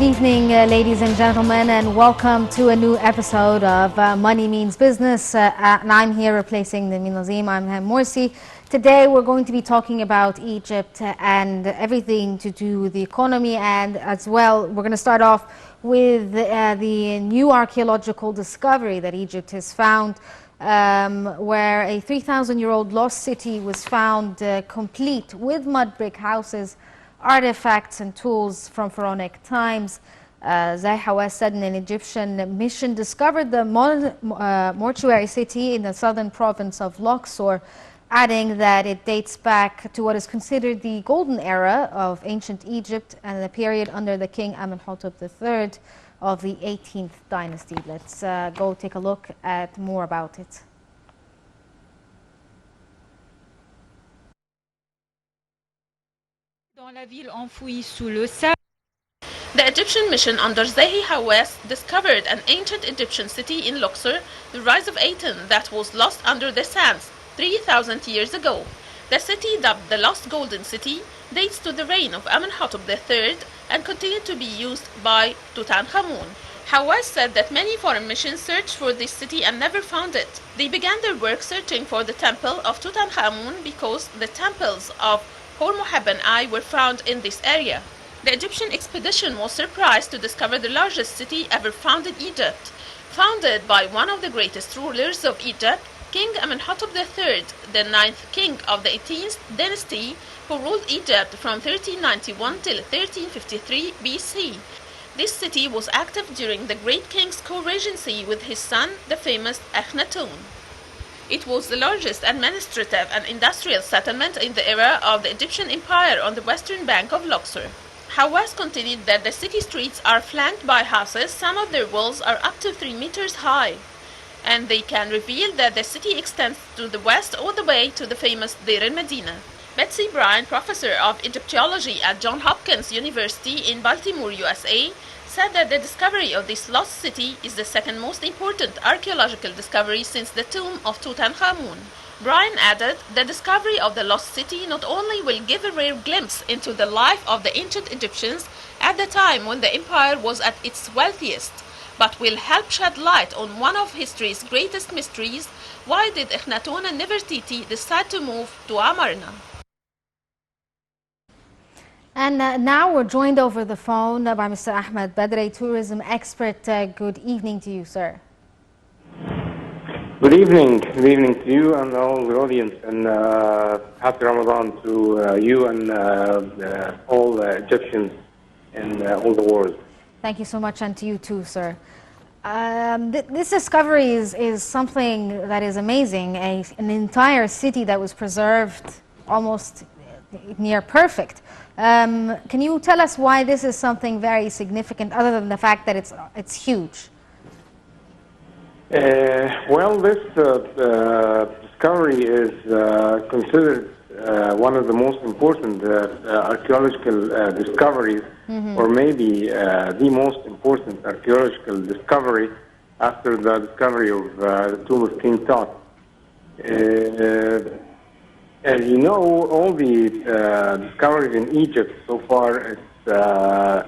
evening, ladies and gentlemen, and welcome to a new episode of Money Means Business. And I'm here replacing Namin Nazim. I'm Ham Morsi. Today we're going to be talking about Egypt and everything to do with the economy, and as well we're going to start off with the new archaeological discovery that Egypt has found, where a 3,000-year-old lost city was found complete with mud brick houses, artifacts and tools from pharaonic times. Zahi Hawass said an Egyptian mission discovered the mortuary city in the southern province of Luxor, adding that it dates back to what is considered the golden era of ancient Egypt and the period under the king Amenhotep III of the 18th dynasty. Let's go take a look at more about it. The Egyptian mission under Zahi Hawass discovered an ancient Egyptian city in Luxor, the rise of Aten, that was lost under the sands 3,000 years ago. The city, dubbed the Lost Golden City, dates to the reign of Amenhotep III and continued to be used by Tutankhamun. Hawass said that many foreign missions searched for this city and never found it. They began their work searching for the temple of Tutankhamun because the temples of Hormoheb and I were found in this area. The Egyptian expedition was surprised to discover the largest city ever found in Egypt. Founded by one of the greatest rulers of Egypt, King Amenhotep III, the 9th king of the 18th dynasty, who ruled Egypt from 1391 till 1353 BC. This city was active during the great king's co-regency with his son, the famous Akhenaten. It was the largest administrative and industrial settlement in the era of the Egyptian Empire on the western bank of Luxor. Hawass continued that the city streets are flanked by houses. Some of their walls are up to 3 meters high, and they can reveal that the city extends to the west all the way to the famous Deir el-Medina. Betsy Bryan, professor of Egyptology at Johns Hopkins University in Baltimore, USA, said that the discovery of this lost city is the second most important archaeological discovery since the tomb of Tutankhamun. Bryan added, the discovery of the lost city not only will give a rare glimpse into the life of the ancient Egyptians at the time when the empire was at its wealthiest, but will help shed light on one of history's greatest mysteries: why did Akhenaten and Nefertiti decide to move to Amarna? And now we're joined over the phone by Mr. Ahmed Badr, a tourism expert. Good evening to you, sir. Good evening. Good evening to you and all the audience, and happy Ramadan to you and all Egyptians in all the world. Thank you so much, and to you too, sir. This discovery is something that is amazing. An entire city that was preserved almost near perfect. Can you tell us why this is something very significant, other than the fact that it's huge? Well, this discovery is considered one of the most important archaeological discoveries, or maybe the most important archaeological discovery after the discovery of the tomb of King Tut. As you know, all the discoveries in Egypt so far, it's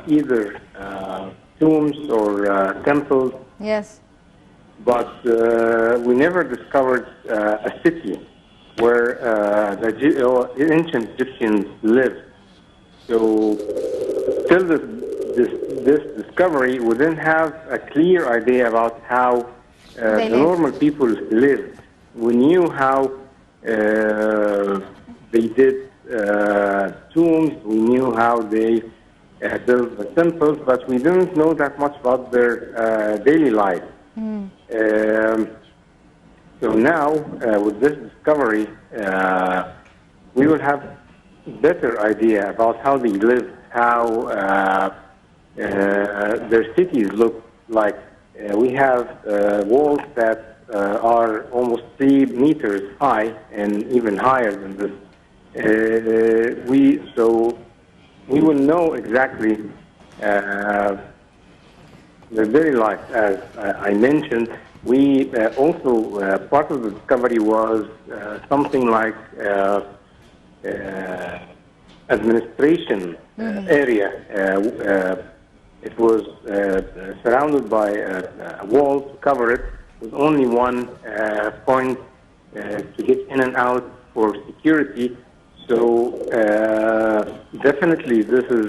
either tombs or temples. Yes. But we never discovered a city where the ancient Egyptians lived. So till this discovery, we didn't have a clear idea about how the normal people lived. We knew how they did tombs, we knew how they built the temples, but we didn't know that much about their daily life. So now, with this discovery, we will have better idea about how they live, how their cities look like. We have walls that are almost 3 meters high and even higher than this. So we will know exactly their daily life. As I mentioned, we also, part of the discovery was something like administration area it was surrounded by a wall to cover it, with only one point to get in and out for security. So definitely this is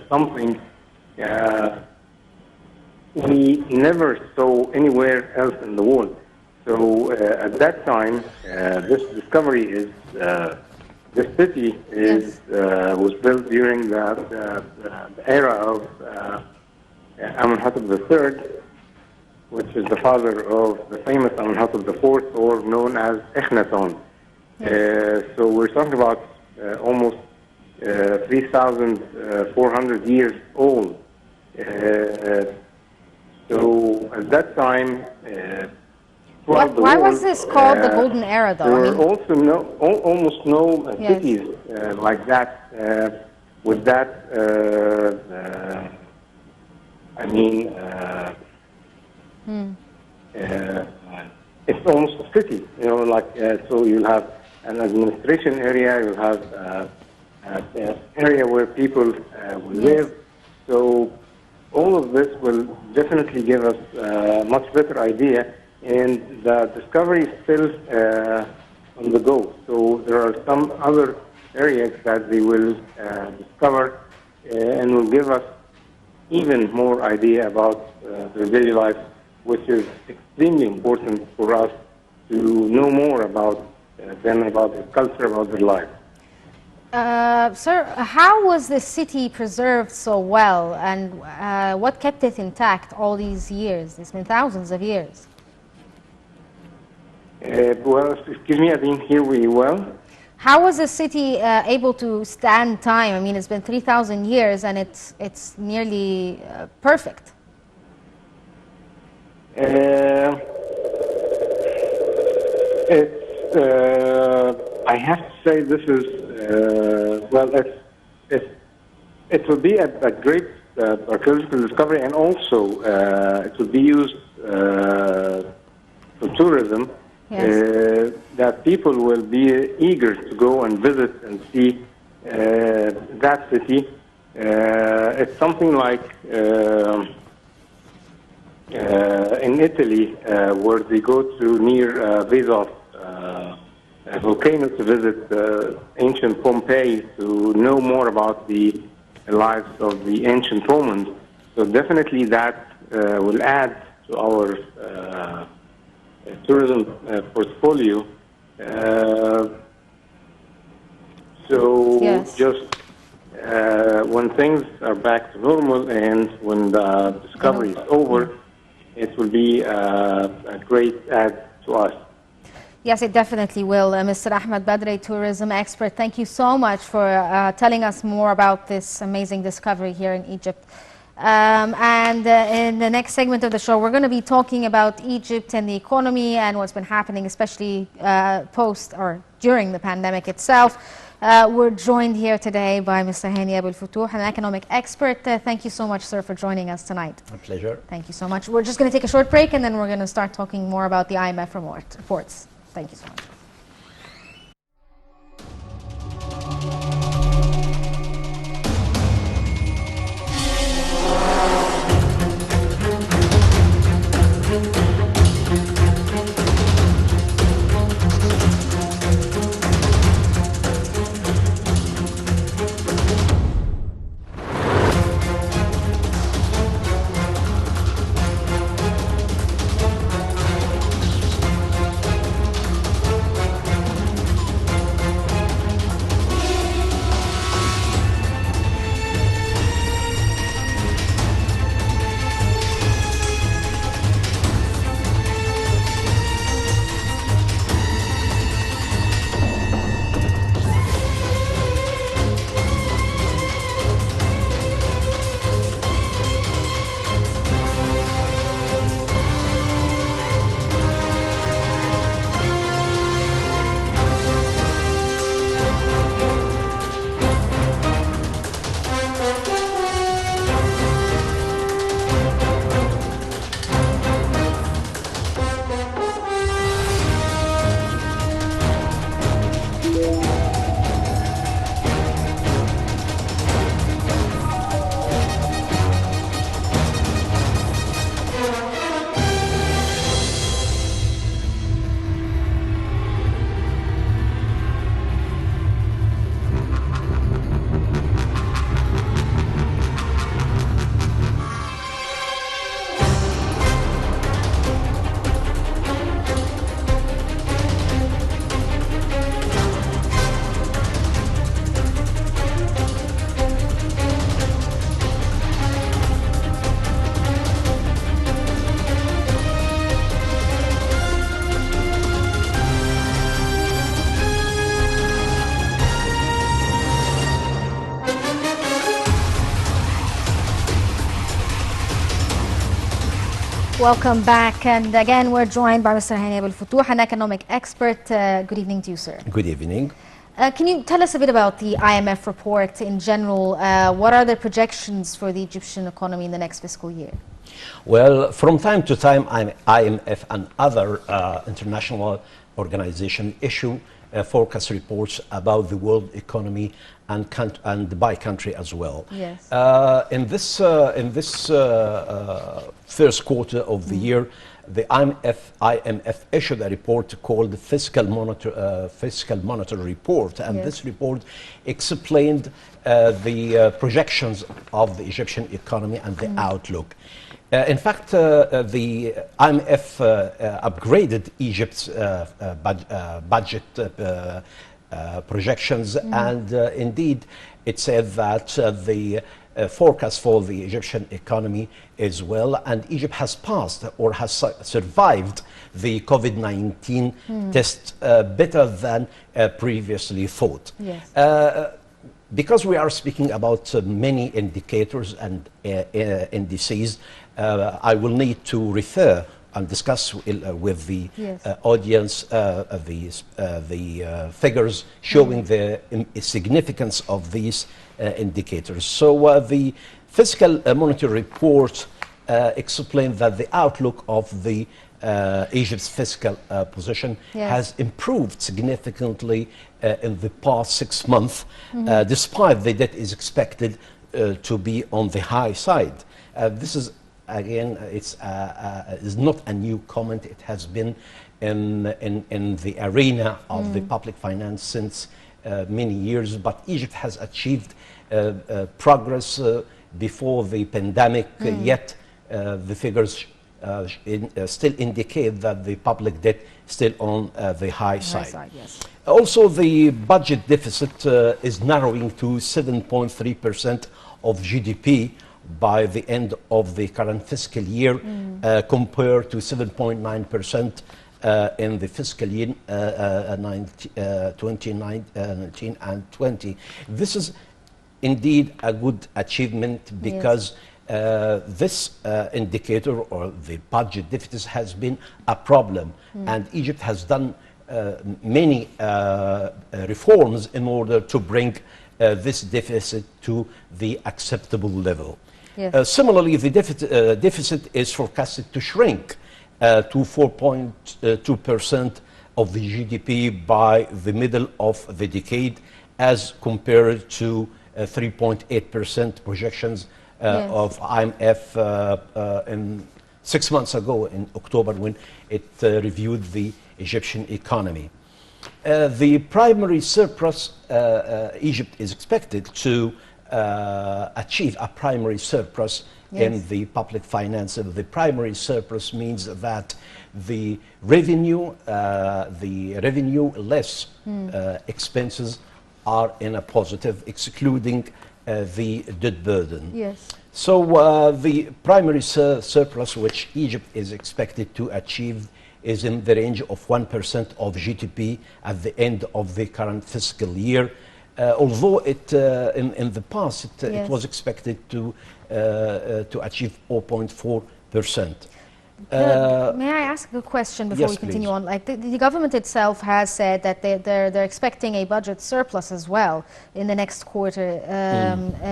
something we never saw anywhere else in the world. So at that time, this discovery is, this city is, was built during the era of Amenhotep III, which is the father of the famous Amenhotep IV, or known as Akhenaton. So we're talking about almost 3,400 years old. So at that time, why was this called the Golden Era, though? There were also almost no cities like that, with that, it's almost a city, so you'll have an administration area, you'll have an area where people will live. So all of this will definitely give us a much better idea, and the discovery is still on the go. So there are some other areas that they will discover and will give us even more idea about their daily life, which is extremely important for us to know more about them, about their culture, about their life. Sir, how was the city preserved so well, and what kept it intact all these years? It's been thousands of years. Well, excuse me, I didn't hear you well. How was the city able to stand time? I mean, it's been 3,000 years, and it's nearly perfect. I have to say this is it will be a great archaeological discovery, and also it will be used for tourism. Yes. That people will be eager to go and visit and see that city. It's something like in Italy, where they go to near Vesuv volcano to visit ancient Pompeii to know more about the lives of the ancient Romans. So definitely that will add to our tourism portfolio. Just when things are back to normal and when the discovery is over, it will be a great add to us. Yes, it definitely will. Mr. Ahmed Badre, tourism expert, thank you so much for telling us more about this amazing discovery here in Egypt. In the next segment of the show, we're going to be talking about Egypt and the economy and what's been happening, especially post or during the pandemic itself. We're joined here today by Mr. Hani Abou El-Futuh, an economic expert. Thank you so much, sir, for joining us tonight. My pleasure. Thank you so much. We're just going to take a short break, and then we're going to start talking more about the IMF reports. Thank you so much. Welcome back, and again we're joined by Mr. Hani Abou Futuh, an economic expert. Good evening to you, sir. Good evening. Can you tell us a bit about the IMF report in general? What are the projections for the Egyptian economy in the next fiscal year? Well, from time to time, IMF and other international organizations issue forecast reports about the world economy and by country as well. Yes. In this first quarter of the year, the IMF issued a report called the Fiscal Monitor Report, and Yes. this report explained the projections of the Egyptian economy and the outlook. In fact, the IMF upgraded Egypt's budget projections, and indeed it said that the forecast for the Egyptian economy is well, and Egypt has passed or has survived the COVID-19 test better than previously thought. Yes. Because we are speaking about many indicators and indices, I will need to refer and discuss with the Yes. audience the figures showing the significance of these indicators. So the Fiscal Monitor Report explained that the outlook of the Egypt's fiscal position Yes. has improved significantly in the past 6 months, despite the debt is expected to be on the high side. This is, again, it's not a new comment. It has been in the arena of the public finance since many years, but Egypt has achieved progress before the pandemic, yet the figures still indicate that the public debt is still on the high side. Yes. Also, the budget deficit is narrowing to 7.3% of GDP by the end of the current fiscal year, compared to 7.9% in the fiscal year 2019 and 20. This is indeed a good achievement because this indicator or the budget deficit has been a problem, and Egypt has done many reforms in order to bring this deficit to the acceptable level. Yes. Similarly, the deficit is forecasted to shrink to 4.2% of the GDP by the middle of the decade, as compared to 3.8% projections Yes. of IMF in 6 months ago in October, when it reviewed the Egyptian economy. The primary surplus, Egypt is expected to achieve a primary surplus in Yes. the public finances. The primary surplus means that the revenue less expenses are in a positive, excluding the debt burden. Yes. So the primary surplus which Egypt is expected to achieve is in the range of 1% of GDP at the end of the current fiscal year. Although in the past it Yes. was expected to achieve 0.4%. May I ask a question before yes, we continue please. on? Like the government itself has said that they're expecting a budget surplus as well in the next quarter.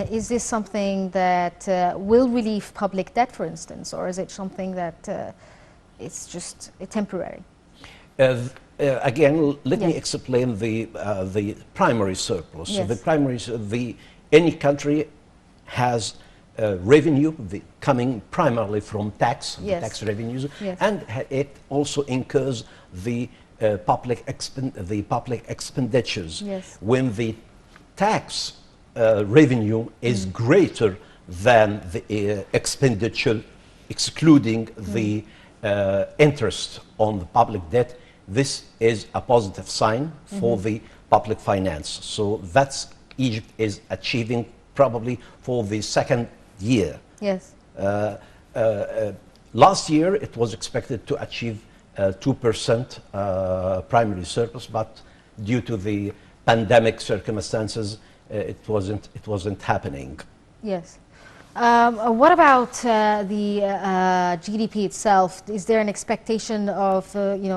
Is this something that will relieve public debt, for instance, or is it something that it's just temporary? Again, let me Yes. explain the primary surplus. So Yes. the primary, any country has revenue coming primarily from tax, Yes. tax revenues, Yes. and it also incurs the public expenditures. Yes. When the tax revenue is greater than the expenditure, excluding the interest on the public debt, this is a positive sign for the public finance. So that's Egypt is achieving probably for the second year. Yes. Last year it was expected to achieve 2% primary surplus, but due to the pandemic circumstances, it wasn't happening. Yes. What about the GDP itself? Is there an expectation of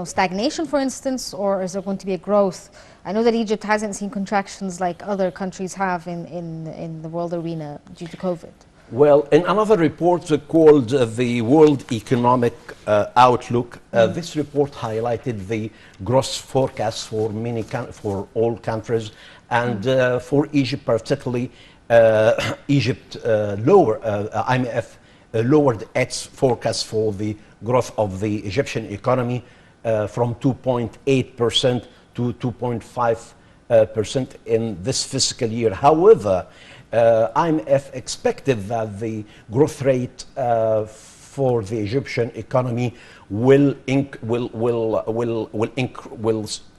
stagnation, for instance, or is there going to be a growth? I know that Egypt hasn't seen contractions like other countries have in the world arena due to COVID. Well, in another report called the World Economic Outlook, this report highlighted the gross forecast for for all countries, and for Egypt particularly. Egypt IMF lowered its forecast for the growth of the Egyptian economy from 2.8% to 2.5% in this fiscal year. However, IMF expected that the growth rate for the Egyptian economy will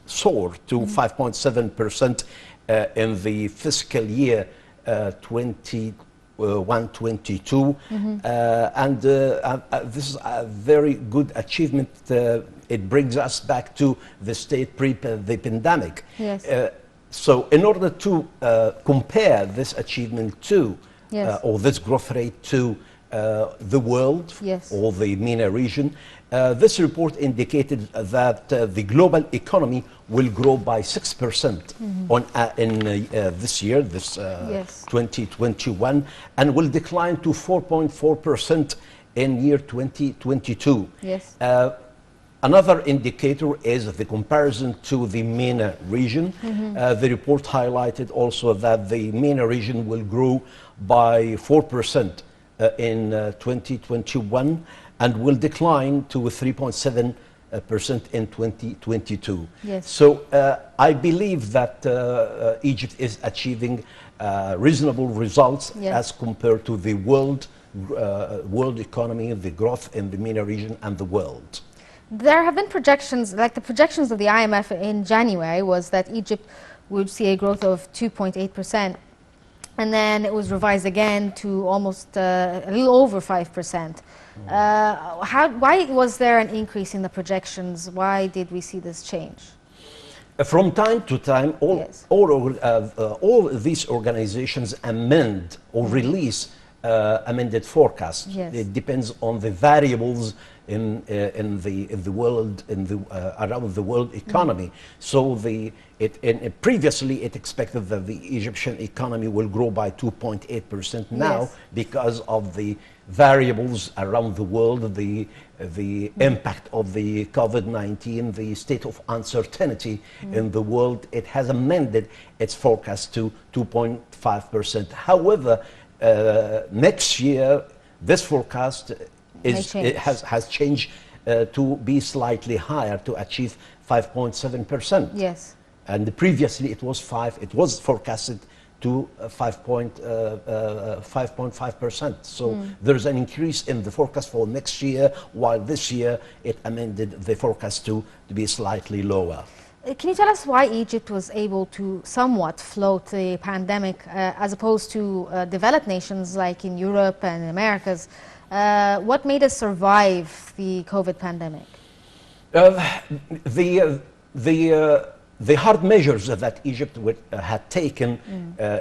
soar to 5.7% in the fiscal year 21-22, and this is a very good achievement. It brings us back to the state pre the pandemic. Yes. So in order to compare this achievement to Yes. or this growth rate to the world, Yes. or the MENA region, this report indicated that the global economy will grow by 6% in this year, this Yes. 2021, and will decline to 4.4% in year 2022. Yes. Another indicator is the comparison to the MENA region. The report highlighted also that the MENA region will grow by 4% in 2021 and will decline to 3.7% in 2022. Yes. So I believe that Egypt is achieving reasonable results Yes. as compared to the world economy, the growth in the MENA region and the world. There have been projections, like the projections of the IMF in January was that Egypt would see a growth of 2.8%, and then it was revised again to almost a little over 5%. Why was there an increase in the projections? Why did we see this change? From time to time, Yes. all these organizations amend or release amended forecasts. Yes. It depends on the variables in the world, around the world economy. So previously it expected that the Egyptian economy will grow by 2.8%. Now, Yes. because of the variables around the world, the impact of the COVID-19, the state of uncertainty in the world, it has amended its forecast to 2.5%. However, next year, this forecast has changed to be slightly higher, to achieve 5.7%. Yes. And previously it was 5. It was forecasted to 5.5%. So there's an increase in the forecast for next year, while this year it amended the forecast to be slightly lower. Can you tell us why Egypt was able to somewhat float the pandemic as opposed to developed nations like in Europe and Americas? What made us survive the COVID pandemic? The hard measures that Egypt had taken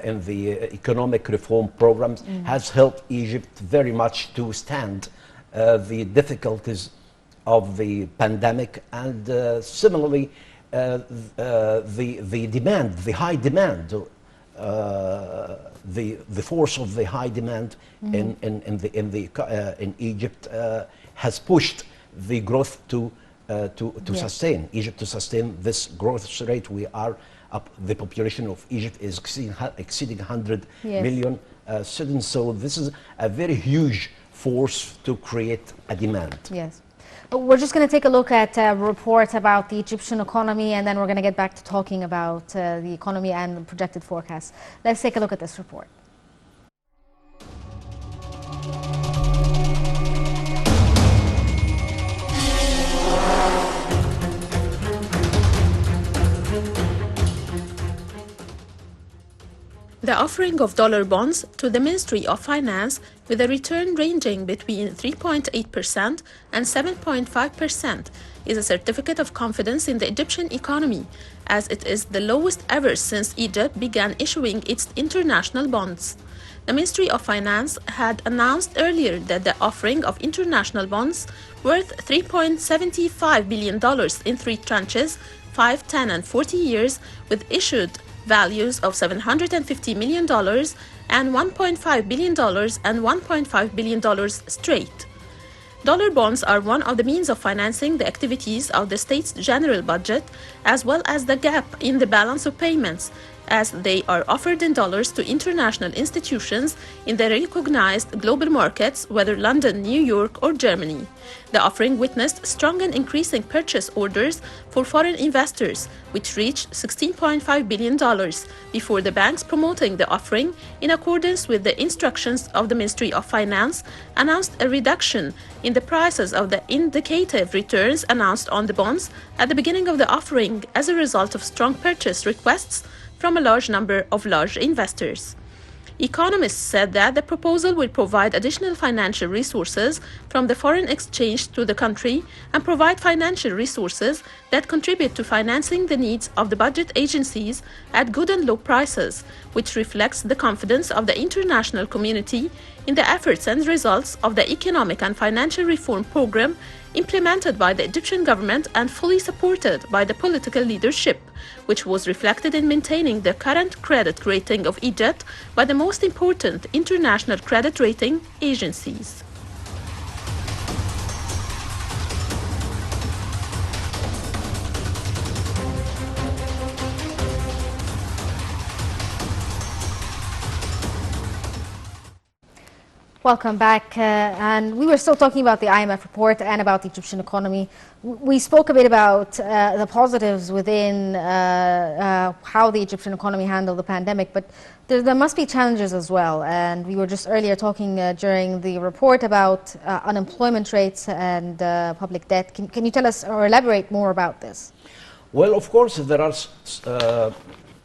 in the economic reform programs has helped Egypt very much to stand the difficulties of the pandemic, and similarly the demand, the high demand, the force of the high demand in Egypt has pushed the growth to Yes. sustain Egypt, to sustain this growth rate. We are up. The population of Egypt is exceeding 100 Yes. million citizens. So this is a very huge force to create a demand. Yes. We're just going to take a look at a report about the Egyptian economy, and then we're going to get back to talking about the economy and the projected forecasts. Let's take a look at this report. The offering of dollar bonds to the Ministry of Finance with a return ranging between 3.8% and 7.5% is a certificate of confidence in the Egyptian economy, as it is the lowest ever since Egypt began issuing its international bonds. The Ministry of Finance had announced earlier that the offering of international bonds worth $3.75 billion in 3 tranches, 5, 10, and 40 years, with issued values of $750 million and $1.5 billion and $1.5 billion straight. Dollar bonds are one of the means of financing the activities of the state's general budget, as well as the gap in the balance of payments, as they are offered in dollars to international institutions in the recognized global markets, whether London, New York, or Germany. The offering witnessed strong and increasing purchase orders for foreign investors, which reached $16.5 billion, before the banks promoting the offering, in accordance with the instructions of the Ministry of Finance, announced a reduction in the prices of the indicative returns announced on the bonds at the beginning of the offering as a result of strong purchase requests from a large number of large investors. Economists said that the proposal will provide additional financial resources from the foreign exchange to the country and provide financial resources that contribute to financing the needs of the budget agencies at good and low prices, which reflects the confidence of the international community in the efforts and results of the economic and financial reform program implemented by the Egyptian government and fully supported by the political leadership, which was reflected in maintaining the current credit rating of Egypt by the most important international credit rating agencies. Welcome back. And we were still talking about the IMF report and about the Egyptian economy. We spoke a bit about the positives within how the Egyptian economy handled the pandemic, but there must be challenges as well. And we were just earlier talking during the report about unemployment rates and public debt. Can you tell us or elaborate more about this? Well, of course, there are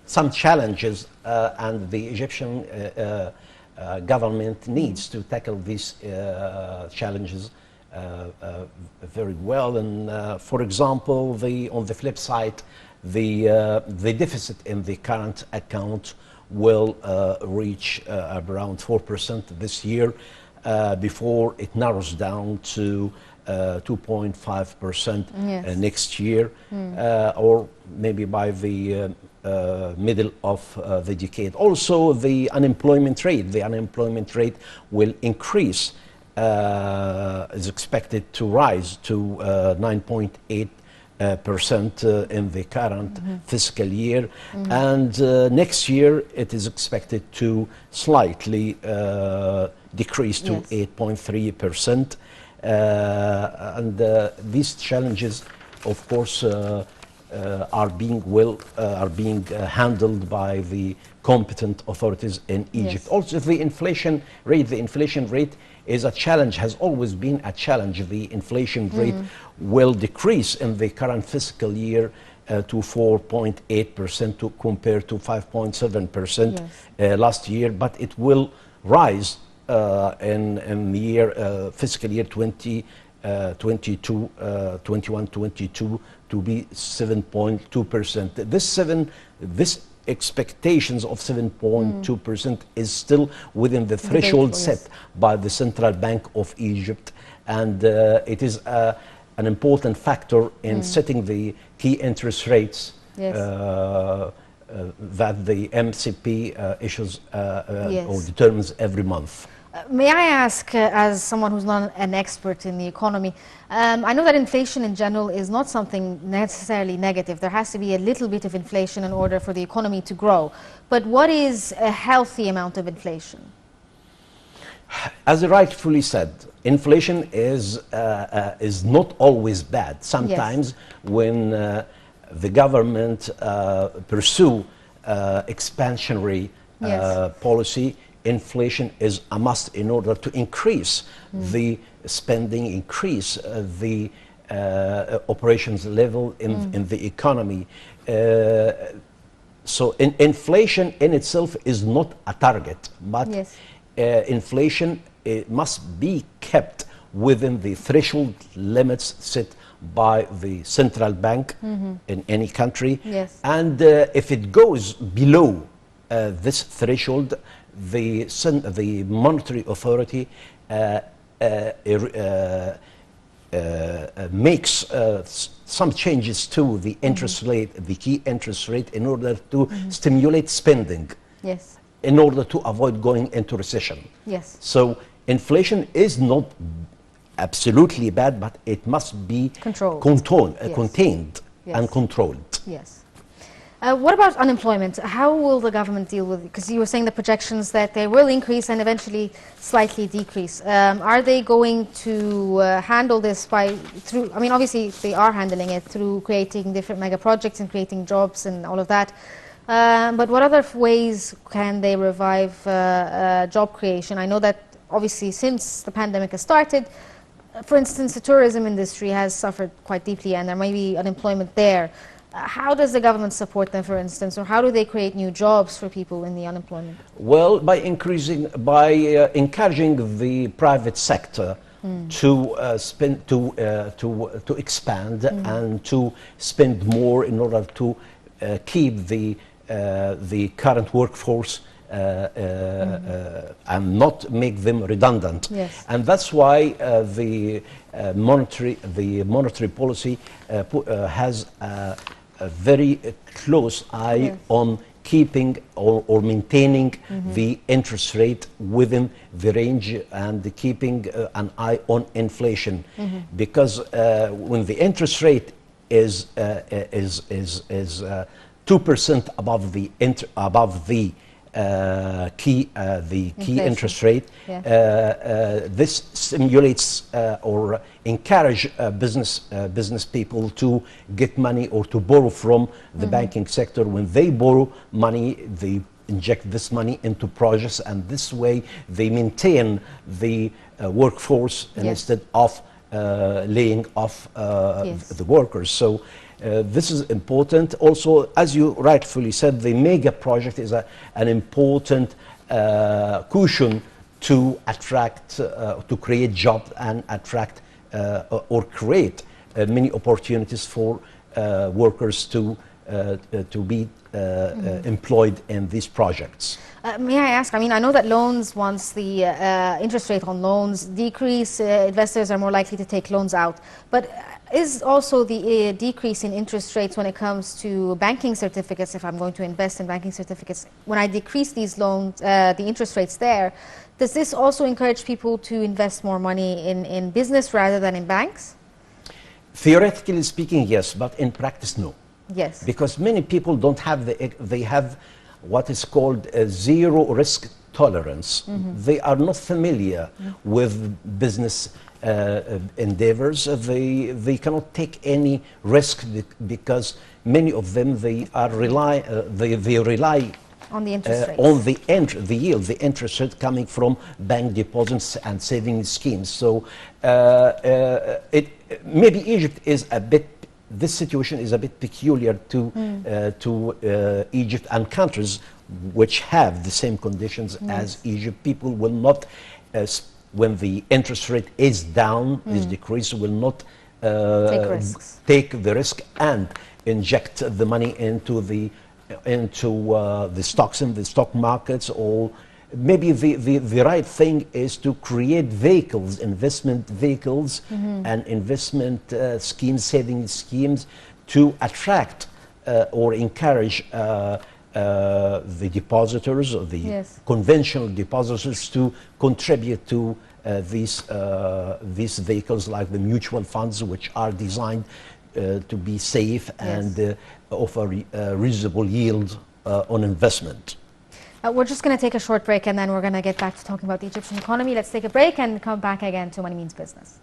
some challenges, and the Egyptian government needs to tackle these challenges very well. And for example, on the flip side, the deficit in the current account will reach around 4% this year before it narrows down to 2.5% Yes. next year, or maybe by the middle of the decade. Also, the unemployment rate will increase, is expected to rise to 9.8% in the current fiscal year, and next year it is expected to slightly decrease to 8.3%. And these challenges, of course, are being handled by the competent authorities in Egypt. Yes. Also, the inflation rate is a challenge, has always been a challenge. The inflation rate will decrease in the current fiscal year to 4.8% compared to 5.7% last year, but it will rise in the fiscal year 21-22 to be 7.2%. This expectations of 7.2% is still within the threshold set by the Central Bank of Egypt, and it is an important factor in setting the key interest rates that the MCP issues or determines every month. May I ask, as someone who's not an expert in the economy, I know that inflation in general is not something necessarily negative. There has to be a little bit of inflation in order for the economy to grow. But what is a healthy amount of inflation? As you rightfully said, inflation is not always bad. Sometimes when the government pursue expansionary policy, inflation is a must in order to increase the spending, increase the operations level in the economy. So inflation in itself is not a target, but inflation must be kept within the threshold limits set by the central bank in any country. And if it goes below this threshold, the monetary authority makes some changes to the interest rate, the key interest rate, in order to stimulate spending, Yes. in order to avoid going into recession. Yes. So inflation is not absolutely bad, but it must be Controlled. Yes. contained Yes. and controlled. Yes. What about unemployment? How will the government deal with it? Because you were saying the projections that they will increase and eventually slightly decrease. Are they going to handle this through, I mean, obviously they are handling it through creating different mega projects and creating jobs and all of that. But what other ways can they revive job creation? I know that obviously since the pandemic has started, for instance, the tourism industry has suffered quite deeply and there may be unemployment there. How does the government support them, for instance, or how do they create new jobs for people in the unemployment? Well, by encouraging the private sector to expand and to spend more in order to keep the current workforce and not make them redundant. Yes. And that's why the monetary policy has a very close eye Yes. on keeping or maintaining the interest rate within the range and keeping an eye on inflation, because when the interest rate is 2% above the key Inflation. interest rate, Yes. this stimulates or encourage business people to get money or to borrow from the banking sector. When they borrow money, they inject this money into projects, and this way they maintain the workforce Yes. instead of laying off Yes. the workers. So this is important. Also, as you rightfully said, the mega project is an important cushion to attract, to create jobs and attract or create many opportunities for workers to be employed in these projects. May I ask, I mean, I know that loans, once the interest rate on loans decrease, investors are more likely to take loans out. But is also the decrease in interest rates when it comes to banking certificates, if I'm going to invest in banking certificates, when I decrease these loans, the interest rates there, does this also encourage people to invest more money in business rather than in banks? Theoretically speaking, yes, but in practice, no. Yes. Because many people don't have they have what is called a zero risk tolerance. They are not familiar with business endeavors. They cannot take any risk because many of them they rely On the interest rates. on the yield, the interest rate coming from bank deposits and saving schemes. So maybe Egypt is a bit. This situation is a bit peculiar to Egypt and countries which have the same conditions as Egypt. People will not, when the interest rate is down, is decreased, will not take the risk and inject the money into the stocks in the stock markets. Or maybe the right thing is to create vehicles, investment vehicles and investment schemes, saving schemes to attract or encourage the depositors or the conventional depositors to contribute to these vehicles like the mutual funds, which are designed to be safe and offer reasonable yield on investment. We're just going to take a short break and then we're going to get back to talking about the Egyptian economy. Let's take a break and come back again to Money Means Business.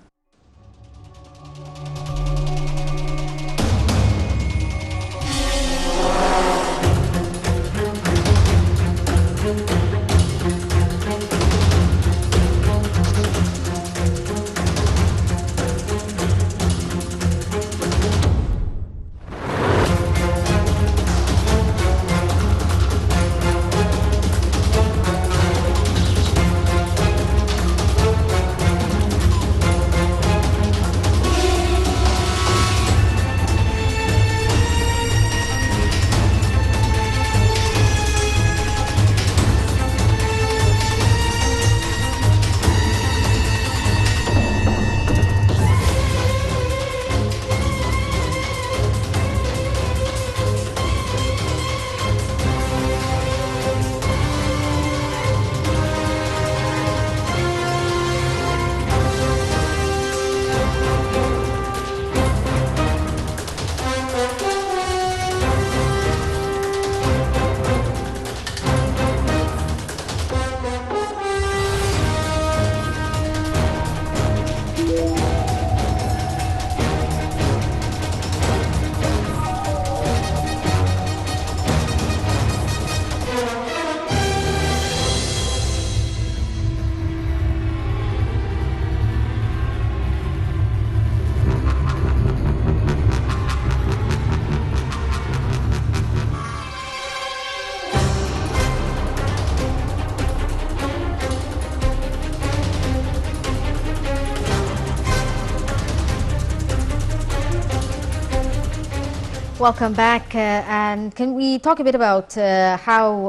Welcome back. And can we talk a bit about how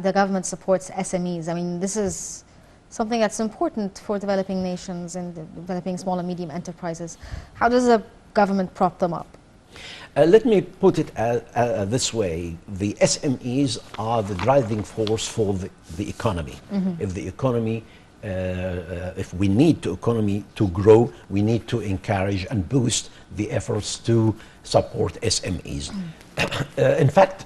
the government supports SMEs? I mean, this is something that's important for developing nations and developing small and medium enterprises. How does the government prop them up? Let me put it this way. The SMEs are the driving force for the economy. If the economy, if we need the economy to grow, we need to encourage and boost the efforts to support SMEs. In fact,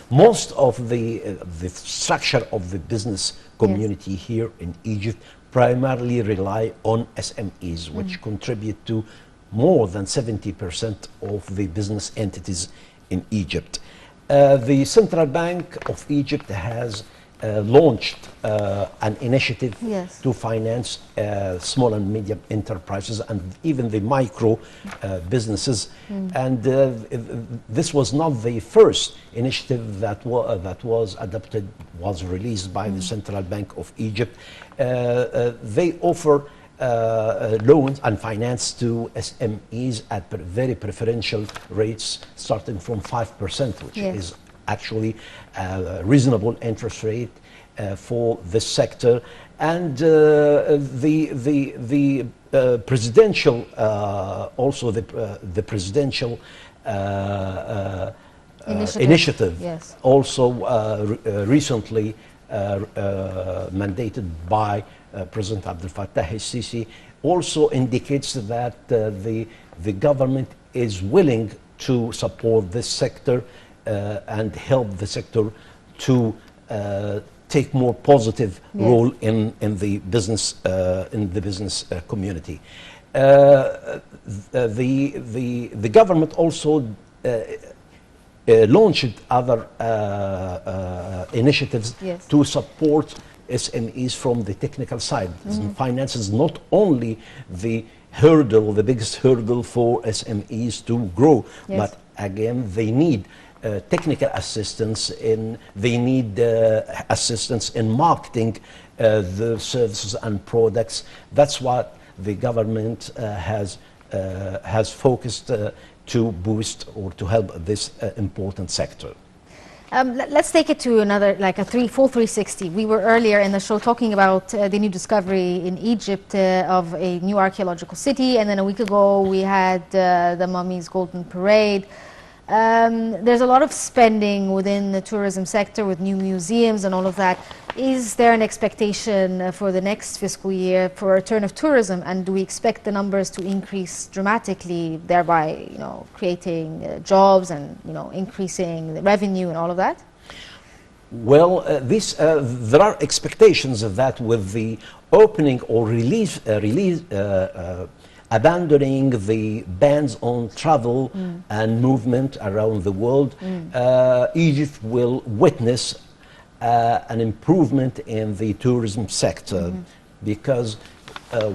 most of the structure of the business community here in Egypt primarily rely on SMEs, which contribute to more than 70% of the business entities in Egypt. The Central Bank of Egypt has launched an initiative to finance small and medium enterprises and even the micro businesses. And this was not the first initiative that was adopted, was released by the Central Bank of Egypt. They offer loans and finance to SMEs at very preferential rates, starting from 5%, which is actually a reasonable interest rate for this sector. And the presidential, also the presidential initiative also recently mandated by President Abdel Fattah el-Sisi also indicates that the government is willing to support this sector and help the sector to take more positive role in the business community. The government also launched other initiatives to support SMEs from the technical side. Finance is not only the hurdle, the biggest hurdle for SMEs to grow, but again, they need technical assistance they need assistance in marketing the services and products. That's what the government has focused to boost or to help this important sector. Let's take it to another, like a full 360. We were earlier in the show talking about the new discovery in Egypt of a new archaeological city, and then a week ago we had the Mummy's Golden Parade. There's a lot of spending within the tourism sector with new museums and all of that. Is there an expectation for the next fiscal year for a return of tourism, and do we expect the numbers to increase dramatically, thereby, creating jobs and increasing the revenue and all of that? Well, there are expectations of that with the opening or abandoning the bans on travel and movement around the world. Egypt will witness an improvement in the tourism sector because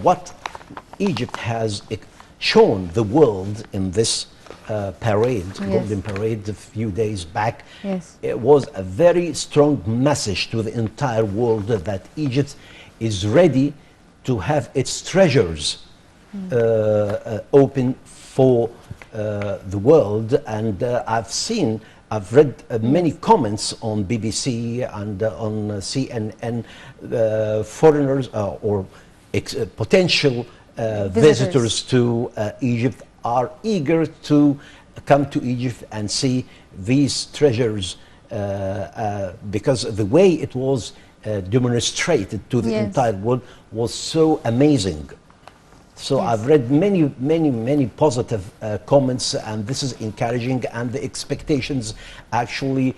what Egypt has shown the world in this parade, Golden Parade, a few days back, it was a very strong message to the entire world that Egypt is ready to have its treasures open for the world. And I've read many comments on BBC and on CNN, foreigners or potential visitors to Egypt are eager to come to Egypt and see these treasures because the way it was demonstrated to the entire world was so amazing. So I've read many positive comments, and this is encouraging, and the expectations actually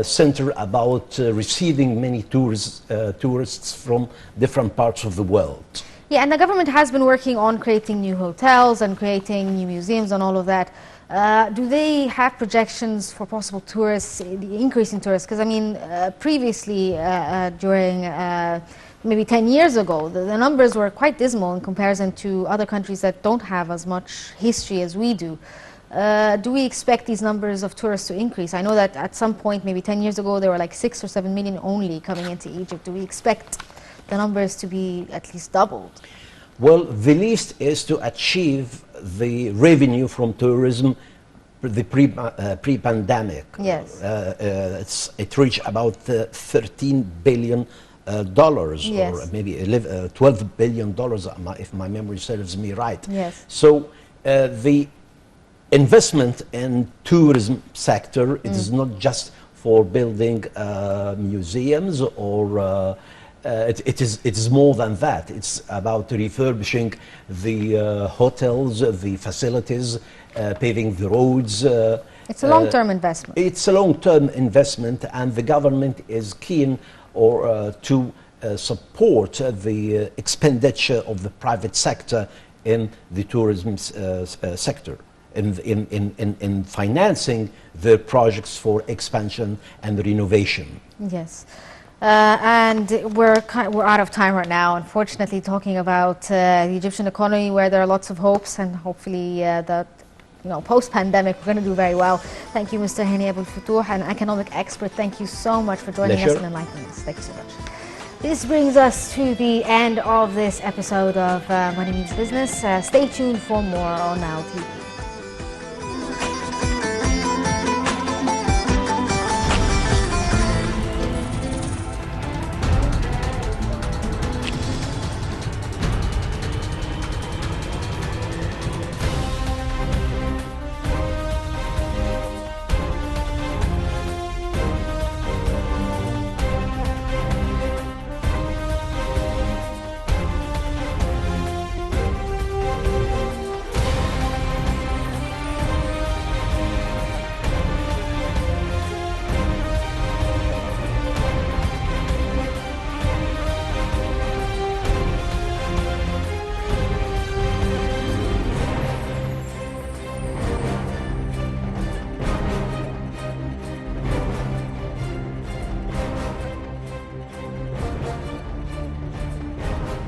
center about receiving many tourists from different parts of the world. Yeah, and the government has been working on creating new hotels and creating new museums and all of that. Do they have projections for possible tourists, the increase in tourists? Because I mean, previously during maybe 10 years ago, the numbers were quite dismal in comparison to other countries that don't have as much history as we do. Do we expect these numbers of tourists to increase? I know that at some point, maybe 10 years ago, there were like 6 or 7 million only coming into Egypt. Do we expect the numbers to be at least doubled? Well, the least is to achieve the revenue from tourism pre-pandemic. Yes. It reached about $13 billion, Yes. or maybe $12 billion, if my memory serves me right. Yes. So the investment in tourism sector, it is not just for building museums or it is more than that. It's about refurbishing the hotels, the facilities, paving the roads. It's a long-term investment. It's a long-term investment, and the government is keen to support the expenditure of the private sector in the tourism sector, in financing their projects for expansion and renovation. Yes. And we're out of time right now, unfortunately, talking about the Egyptian economy, where there are lots of hopes, and hopefully post-pandemic, we're going to do very well. Thank you, Mr. Hani Abou Futuh, an economic expert. Thank you so much for joining us and enlightening us. Thank you so much. This brings us to the end of this episode of Money Means Business. Stay tuned for more on Now TV.